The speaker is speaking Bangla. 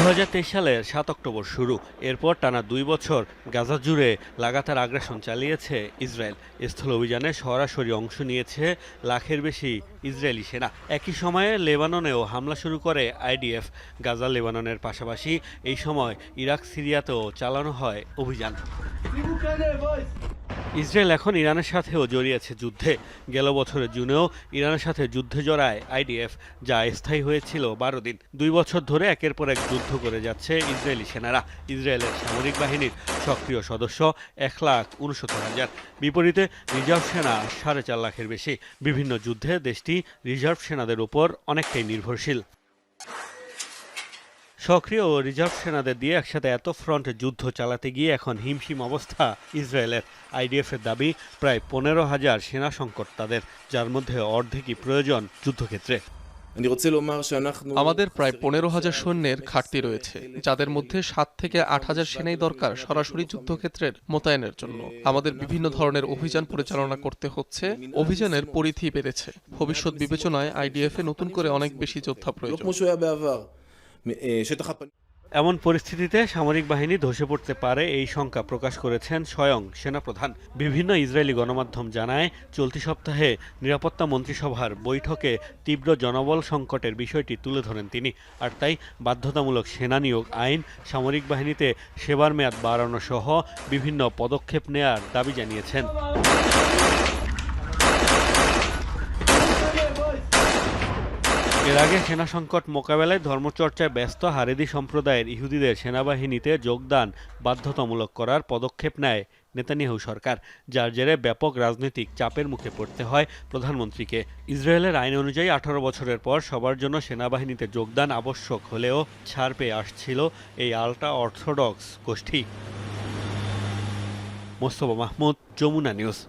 2023 সালের 7 অক্টোবর শুরু। এরপর টানা 2 বছর গাজা জুড়ে লাগাতার আগ্রাসন চালিয়েছে ইসরায়েল। স্থল অভিযানে সরাসরি অংশ নিয়েছে লাখের বেশি ইসরায়েলি সেনা। একই সময়ে লেবাননেও হামলা শুরু করে আইডিএফ। গাজা লেবাননের পাশাপাশি এই সময় ইরাক সিরিয়াতেও চালানো হয় অভিযান। ইসরায়েল এখন ইরানের সাথেও জড়িয়েছে যুদ্ধে। গেল বছরের জুনেও ইরানের সাথে যুদ্ধে জড়ায় আইডিএফ, যা স্থায়ী হয়েছিল 12 দিন। 2 বছর ধরে একের পর এক যুদ্ধ করে যাচ্ছে ইসরায়েলি সেনারা। ইসরায়েলের সামরিক বাহিনীর সক্রিয় সদস্য 1,69,000। বিপরীতে রিজার্ভ সেনা 4.5 লাখের বেশি। বিভিন্ন যুদ্ধে দেশটি রিজার্ভ সেনাদের উপর অনেকটাই নির্ভরশীল। সক্রিয় ও রিজার্ভ সেনাদের দিয়ে একসাথে এত ফ্রন্টে যুদ্ধ চালাতে গিয়ে এখন হিমশিম অবস্থা ইসরায়েলের। আইডিএফের দাবি প্রায় 15,000 সেনা সংকট তাদের, যার মধ্যে অর্ধেকই প্রয়োজন যুদ্ধক্ষেত্রে। আমাদের প্রায় 15,000 সৈন্যের ঘাটতি রয়েছে, যাদের মধ্যে 7 থেকে 8,000 সেনাই দরকার সরাসরি যুদ্ধক্ষেত্রের মোতায়েনের জন্য। আমাদের বিভিন্ন ধরনের অভিযান পরিচালনা করতে হচ্ছে। অভিযানের পরিধি বেড়েছে। ভবিষ্যৎ বিবেচনায় আইডিএফে নতুন করে অনেক বেশি যোদ্ধা প্রয়োজন। এমন পরিস্থিতিতে সামরিক বাহিনী ধসে পড়তে পারে, এই শঙ্কা প্রকাশ করেছেন স্বয়ং সেনাপ্রধান। বিভিন্ন ইসরায়েলি গণমাধ্যম জানায়, চলতি সপ্তাহে নিরাপত্তা মন্ত্রিসভার বৈঠকে তীব্র জনবল সংকটের বিষয়টি তুলে ধরেন তিনি। আর তাই বাধ্যতামূলক সেনা নিয়োগ আইন, সামরিক বাহিনীতে সেবার মেয়াদ বাড়ানো সহ বিভিন্ন পদক্ষেপ নেয়ার দাবি জানিয়েছেন। এর আগে সেনা সংকট মোকাবেলায় ধর্মচর্চায় ব্যস্ত হারেদি সম্প্রদায়ের ইহুদিদের সেনাবাহিনীতে যোগদান বাধ্যতামূলক করার পদক্ষেপ নেয় নেতানিয়াহু সরকার, যার জেরে ব্যাপক রাজনৈতিক চাপের মুখে পড়তে হয় প্রধানমন্ত্রীকে। ইসরায়েলের আইন অনুযায়ী 18 বছরের পর সবার জন্য সেনাবাহিনীতে যোগদান আবশ্যক হলেও ছাড় পেয়ে আসছিল এই আল্ট্রা অর্থোডক্স গোষ্ঠী। মোস্তফা মাহমুদ, যমুনা নিউজ।